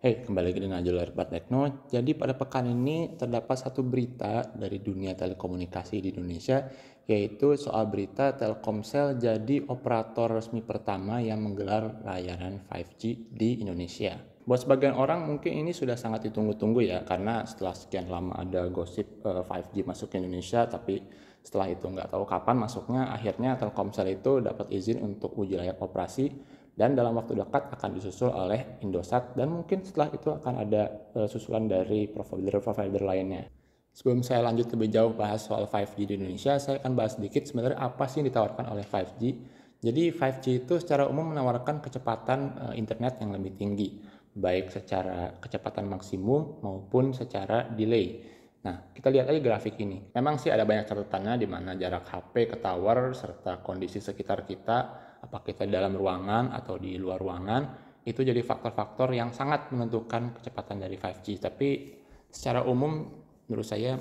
Hey, kembali lagi dengan Jalur Tekno. Jadi pada pekan ini terdapat satu berita dari dunia telekomunikasi di Indonesia, yaitu soal berita Telkomsel jadi operator resmi pertama yang menggelar layanan 5G di Indonesia. Buat sebagian orang mungkin ini sudah sangat ditunggu-tunggu ya, karena setelah sekian lama ada gosip 5G masuk ke Indonesia, tapi setelah itu nggak tahu kapan masuknya, akhirnya Telkomsel itu dapat izin untuk uji layak operasi dan dalam waktu dekat akan disusul oleh Indosat dan mungkin setelah itu akan ada susulan dari provider-provider lainnya. Sebelum saya lanjut lebih jauh bahas soal 5G di Indonesia, saya akan bahas sedikit sebenarnya apa sih yang ditawarkan oleh 5G. Jadi 5G itu secara umum menawarkan kecepatan internet yang lebih tinggi, baik secara kecepatan maksimum maupun secara delay. Nah, kita lihat aja grafik ini. Memang sih ada banyak catatannya di mana jarak HP ke tower serta kondisi sekitar kita, apakah kita di dalam ruangan atau di luar ruangan, itu jadi faktor-faktor yang sangat menentukan kecepatan dari 5G. Tapi secara umum menurut saya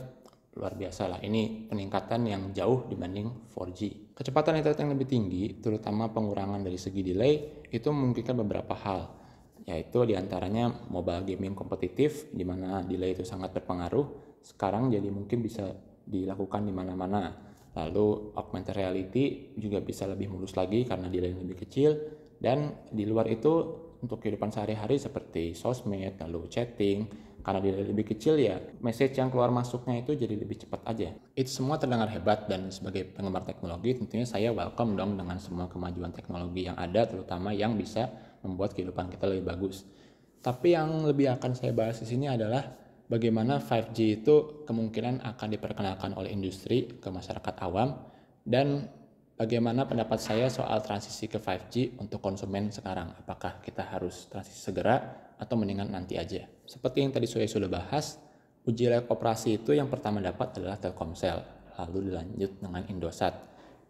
luar biasa lah. Ini peningkatan yang jauh dibanding 4G. Kecepatan internet yang lebih tinggi, terutama pengurangan dari segi delay, itu memungkinkan beberapa hal, yaitu diantaranya mobile gaming kompetitif, di mana delay itu sangat berpengaruh. Sekarang jadi mungkin bisa dilakukan di mana-mana. Lalu augmented reality juga bisa lebih mulus lagi karena delay lebih kecil. Dan di luar itu untuk kehidupan sehari-hari seperti sosmed, lalu chatting, karena delay lebih kecil ya message yang keluar masuknya itu jadi lebih cepat aja. Itu semua terdengar hebat dan sebagai penggemar teknologi tentunya saya welcome dong dengan semua kemajuan teknologi yang ada, terutama yang bisa membuat kehidupan kita lebih bagus. Tapi yang lebih akan saya bahas di sini adalah bagaimana 5G itu kemungkinan akan diperkenalkan oleh industri ke masyarakat awam dan bagaimana pendapat saya soal transisi ke 5G untuk konsumen sekarang. Apakah kita harus transisi segera atau mendingan nanti aja? Seperti yang tadi saya sudah bahas, uji layak operasi itu yang pertama dapat adalah Telkomsel, lalu dilanjut dengan Indosat.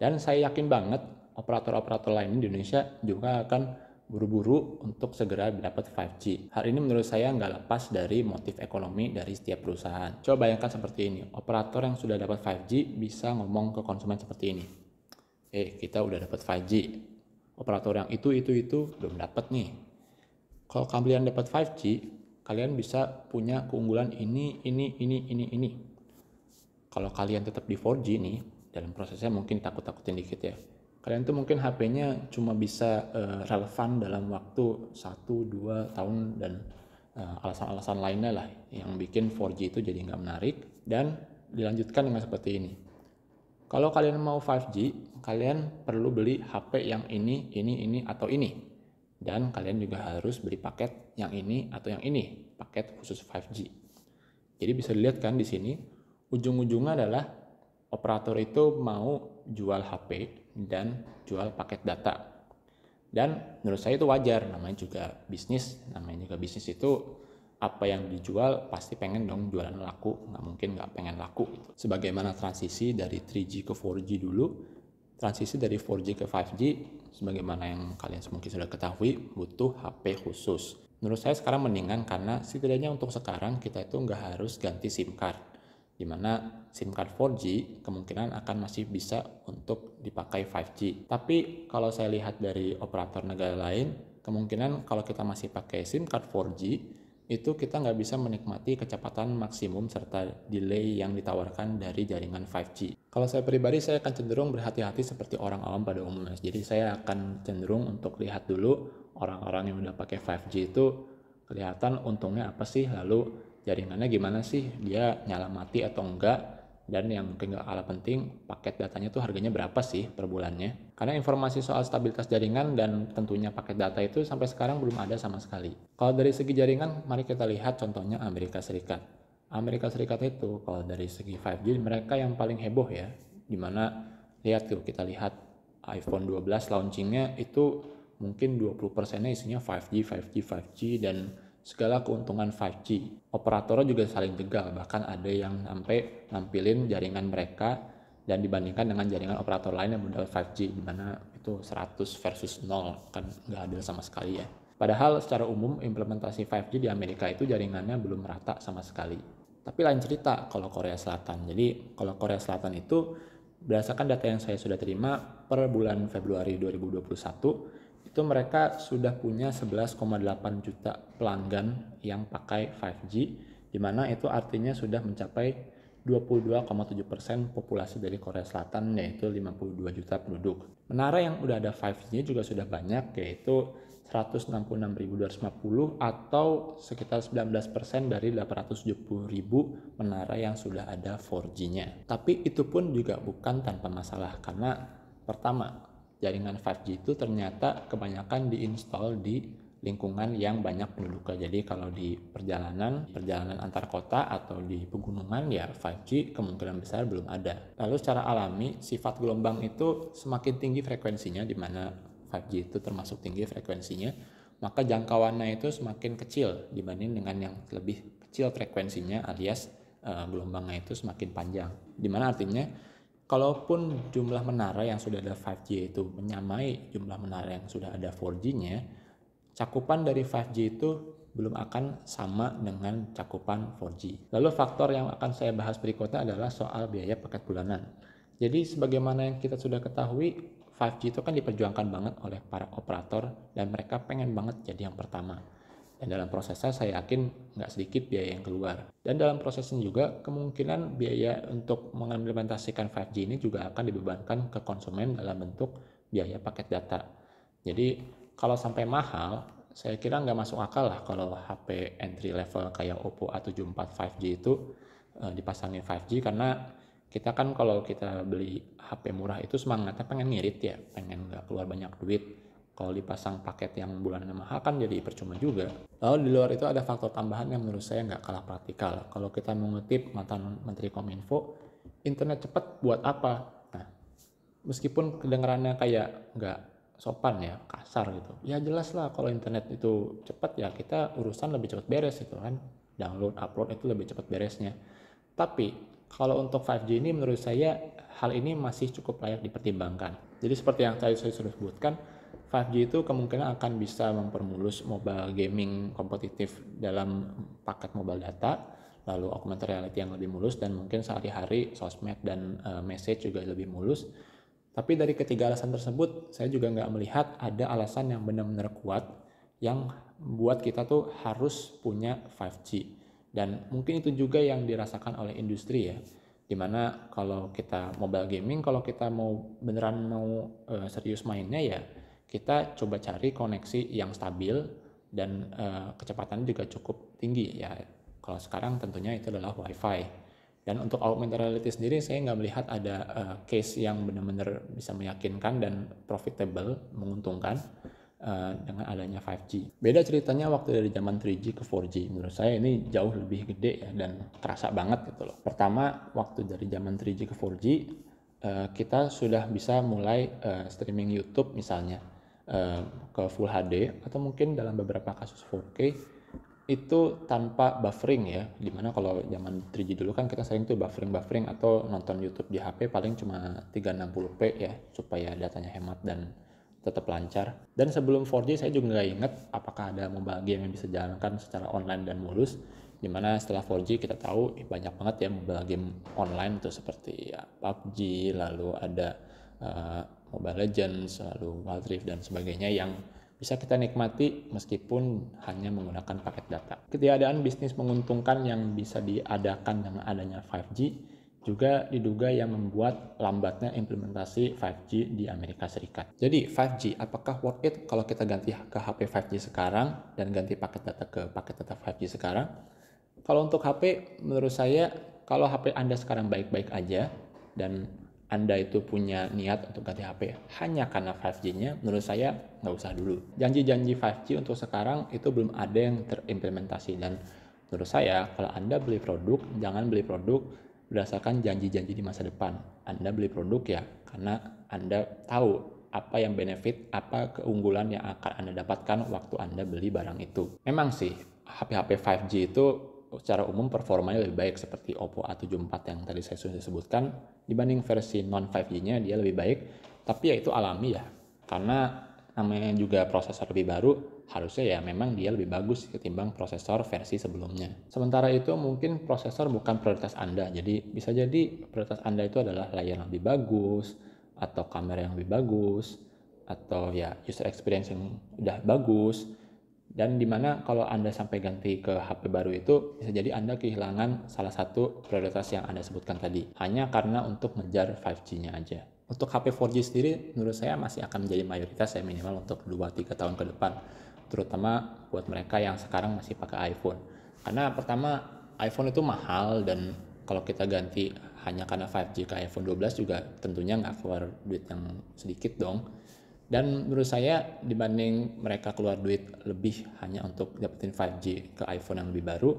Dan saya yakin banget operator-operator lain di Indonesia juga akan buru-buru untuk segera dapat 5G. Hal ini menurut saya nggak lepas dari motif ekonomi dari setiap perusahaan. Coba bayangkan seperti ini, operator yang sudah dapat 5G bisa ngomong ke konsumen seperti ini. Kita udah dapat 5G. Operator yang itu belum dapat nih. Kalau kalian dapat 5G, kalian bisa punya keunggulan ini. Kalau kalian tetap di 4G nih, dalam prosesnya mungkin takut-takutin dikit ya. Kalian tuh mungkin HP-nya cuma bisa relevan dalam waktu 1-2 tahun dan alasan-alasan lainnya lah yang bikin 4G itu jadi nggak menarik. Dan dilanjutkan dengan seperti ini. Kalau kalian mau 5G, kalian perlu beli HP yang ini, atau ini. Dan kalian juga harus beli paket yang ini atau yang ini, paket khusus 5G. Jadi bisa dilihat kan di sini, ujung-ujungnya adalah operator itu mau jual HP dan jual paket data. Dan menurut saya itu wajar, namanya juga bisnis itu apa yang dijual pasti pengen dong jualan laku, nggak mungkin nggak pengen laku gitu. Sebagaimana transisi dari 3G ke 4G dulu, transisi dari 4G ke 5G, sebagaimana yang kalian mungkin sudah ketahui, butuh HP khusus. Menurut saya sekarang mendingan karena setidaknya untuk sekarang kita itu nggak harus ganti SIM card, dimana SIM card 4G kemungkinan akan masih bisa untuk dipakai 5G. Tapi kalau saya lihat dari operator negara lain, kemungkinan kalau kita masih pakai SIM card 4G, itu kita nggak bisa menikmati kecepatan maksimum serta delay yang ditawarkan dari jaringan 5G. Kalau saya pribadi, saya akan cenderung berhati-hati seperti orang awam pada umumnya. Jadi saya akan cenderung untuk lihat dulu orang-orang yang udah pakai 5G itu kelihatan untungnya apa sih, lalu jaringannya gimana sih, dia nyala mati atau enggak, dan yang mungkin gak kalah penting, paket datanya tuh harganya berapa sih per bulannya. Karena informasi soal stabilitas jaringan dan tentunya paket data itu sampai sekarang belum ada sama sekali. Kalau dari segi jaringan, mari kita lihat contohnya Amerika Serikat. Amerika Serikat itu kalau dari segi 5G mereka yang paling heboh ya, dimana lihat tuh, kita lihat iPhone 12 launchingnya itu mungkin 20%-nya isinya 5G dan segala keuntungan 5G. Operatornya juga saling jegal, bahkan ada yang sampai nampilin jaringan mereka dan dibandingkan dengan jaringan operator lain yang modal 5G, di mana itu 100 versus 0, kan nggak adil sama sekali ya. Padahal secara umum implementasi 5G di Amerika itu jaringannya belum merata sama sekali. Tapi lain cerita kalau Korea Selatan. Jadi kalau Korea Selatan itu berdasarkan data yang saya sudah terima per bulan Februari 2021, itu mereka sudah punya 11,8 juta pelanggan yang pakai 5G, di mana itu artinya sudah mencapai 22,7% populasi dari Korea Selatan, yaitu 52 juta penduduk. Menara yang udah ada 5G juga sudah banyak, yaitu 166.250 atau sekitar 19% dari 870.000 menara yang sudah ada 4G-nya. Tapi itu pun juga bukan tanpa masalah, karena pertama, jaringan 5G itu ternyata kebanyakan diinstal di lingkungan yang banyak penduduknya. Jadi kalau di perjalanan antar kota atau di pegunungan ya 5G kemungkinan besar belum ada. Lalu secara alami sifat gelombang itu semakin tinggi frekuensinya, di mana 5G itu termasuk tinggi frekuensinya, maka jangkauannya itu semakin kecil dibanding dengan yang lebih kecil frekuensinya, alias gelombangnya itu semakin panjang. Di mana artinya kalaupun jumlah menara yang sudah ada 5G itu menyamai jumlah menara yang sudah ada 4G-nya, cakupan dari 5G itu belum akan sama dengan cakupan 4G. Lalu faktor yang akan saya bahas berikutnya adalah soal biaya paket bulanan. Jadi sebagaimana yang kita sudah ketahui, 5G itu kan diperjuangkan banget oleh para operator dan mereka pengen banget jadi yang pertama. Dan dalam prosesnya saya yakin nggak sedikit biaya yang keluar. Dan dalam prosesnya juga kemungkinan biaya untuk mengimplementasikan 5G ini juga akan dibebankan ke konsumen dalam bentuk biaya paket data. Jadi kalau sampai mahal, saya kira nggak masuk akal lah kalau HP entry level kayak Oppo A74 5G itu dipasangin 5G, karena kita kan kalau kita beli HP murah itu semangatnya pengen ngirit ya, pengen nggak keluar banyak duit. Kalau dipasang paket yang bulanannya mahal kan jadi percuma juga. Lalu di luar itu ada faktor tambahan yang menurut saya nggak kalah praktikal. Kalau kita mengutip mantan Menteri Kominfo, internet cepat buat apa? Nah, meskipun kedengarannya kayak nggak sopan ya, kasar gitu. Ya jelas lah kalau internet itu cepat ya kita urusan lebih cepat beres itu kan. Download, upload itu lebih cepat beresnya. Tapi kalau untuk 5G ini menurut saya hal ini masih cukup layak dipertimbangkan. Jadi seperti yang tadi saya sudah sebutkan, 5G itu kemungkinan akan bisa mempermulus mobile gaming kompetitif dalam paket mobile data, lalu augmented reality yang lebih mulus, dan mungkin sehari-hari sosmed dan message juga lebih mulus. Tapi dari ketiga alasan tersebut, saya juga nggak melihat ada alasan yang benar-benar kuat yang buat kita tuh harus punya 5G. Dan mungkin itu juga yang dirasakan oleh industri ya. Dimana kalau kita mobile gaming, kalau kita mau beneran mau serius mainnya ya, kita coba cari koneksi yang stabil dan kecepatannya juga cukup tinggi ya. Kalau sekarang tentunya itu adalah WiFi. Dan untuk augmented reality sendiri saya nggak melihat ada case yang benar-benar bisa meyakinkan dan profitable, menguntungkan dengan adanya 5G. Beda ceritanya waktu dari zaman 3G ke 4G. Menurut saya ini jauh lebih gede ya dan terasa banget gitu loh. Pertama, waktu dari zaman 3G ke 4G kita sudah bisa mulai streaming YouTube misalnya ke Full HD atau mungkin dalam beberapa kasus 4K itu tanpa buffering ya, dimana kalau zaman 3G dulu kan kita sering tuh buffering atau nonton YouTube di HP paling cuma 360p ya supaya datanya hemat dan tetap lancar. Dan sebelum 4G saya juga nggak inget apakah ada mobile game yang bisa dijalankan secara online dan mulus, dimana setelah 4G kita tahu banyak banget ya mobile game online tuh seperti ya PUBG, lalu ada Mobile Legends, lalu Wild Rift dan sebagainya yang bisa kita nikmati meskipun hanya menggunakan paket data. Ketiadaan bisnis menguntungkan yang bisa diadakan dengan adanya 5G juga diduga yang membuat lambatnya implementasi 5G di Amerika Serikat. Jadi 5G apakah worth it kalau kita ganti ke HP 5G sekarang dan ganti paket data ke paket data 5G sekarang? Kalau untuk HP menurut saya kalau HP Anda sekarang baik-baik aja dan Anda itu punya niat untuk ganti HP hanya karena 5G-nya, menurut saya nggak usah dulu. Janji-janji 5G untuk sekarang itu belum ada yang terimplementasi, dan menurut saya kalau Anda beli produk, jangan beli produk berdasarkan janji-janji di masa depan. Anda beli produk ya karena Anda tahu apa yang benefit, apa keunggulan yang akan Anda dapatkan waktu Anda beli barang itu. Memang sih HP-HP 5G itu secara umum performanya lebih baik seperti Oppo A74 yang tadi saya sudah sebutkan, dibanding versi non 5G-nya dia lebih baik, tapi ya itu alami ya, karena namanya juga prosesor lebih baru, harusnya ya memang dia lebih bagus ketimbang prosesor versi sebelumnya. Sementara itu mungkin prosesor bukan prioritas Anda, jadi bisa jadi prioritas Anda itu adalah layar yang lebih bagus, atau kamera yang lebih bagus, atau ya user experience yang udah bagus, dan dimana kalau Anda sampai ganti ke HP baru itu bisa jadi Anda kehilangan salah satu prioritas yang Anda sebutkan tadi hanya karena untuk ngejar 5G-nya aja. Untuk HP 4G sendiri menurut saya masih akan menjadi mayoritas ya, minimal untuk 2-3 tahun ke depan, terutama buat mereka yang sekarang masih pakai iPhone. Karena pertama, iPhone itu mahal, dan kalau kita ganti hanya karena 5G ke iPhone 12 juga tentunya nggak keluar duit yang sedikit dong. Dan menurut saya dibanding mereka keluar duit lebih hanya untuk dapetin 5G ke iPhone yang lebih baru,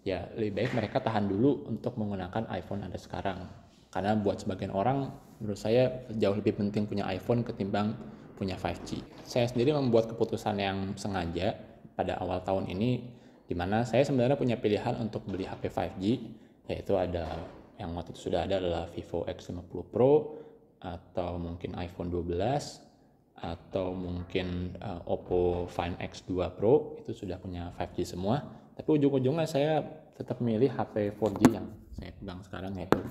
ya lebih baik mereka tahan dulu untuk menggunakan iPhone Anda sekarang. Karena buat sebagian orang, menurut saya jauh lebih penting punya iPhone ketimbang punya 5G. Saya sendiri membuat keputusan yang sengaja pada awal tahun ini, di mana saya sebenarnya punya pilihan untuk beli HP 5G, yaitu ada yang waktu itu sudah ada adalah Vivo X50 Pro, atau mungkin iPhone 12, atau mungkin Oppo Find X2 Pro, itu sudah punya 5G semua. Tapi ujung-ujungnya saya tetap memilih HP 4G yang saya pegang sekarang, yaitu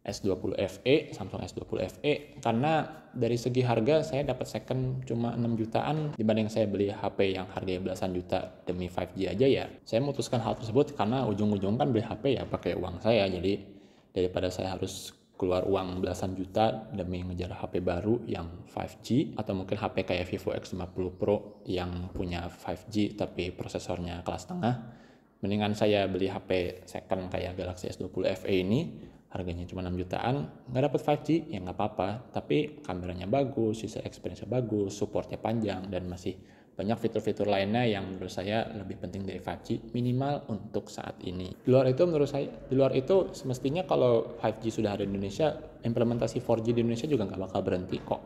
S20 FE, Samsung S20 FE, karena dari segi harga saya dapat second cuma 6 jutaan dibanding saya beli HP yang harganya belasan juta demi 5G aja. Ya saya memutuskan hal tersebut karena ujung-ujung kan beli HP ya pakai uang saya, jadi daripada saya harus keluar uang belasan juta demi ngejar HP baru yang 5G, atau mungkin HP kayak Vivo X50 Pro yang punya 5G tapi prosesornya kelas tengah, mendingan saya beli HP second kayak Galaxy S20 FE ini, harganya cuma 6 jutaan, nggak dapat 5G, ya nggak apa-apa, tapi kameranya bagus, user experience-nya bagus, supportnya panjang, dan masih banyak fitur-fitur lainnya yang menurut saya lebih penting dari 5G, minimal untuk saat ini. Di luar itu semestinya kalau 5G sudah ada di Indonesia, implementasi 4G di Indonesia juga nggak bakal berhenti kok.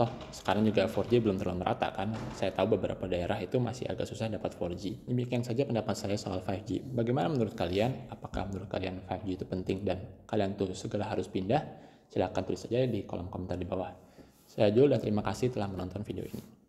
Toh sekarang juga 4G belum terlalu merata kan. Saya tahu beberapa daerah itu masih agak susah dapat 4G. Demikian saja pendapat saya soal 5G. Bagaimana menurut kalian? Apakah menurut kalian 5G itu penting dan kalian tuh segera harus pindah? Silahkan tulis saja di kolom komentar di bawah. Saya Jul dan terima kasih telah menonton video ini.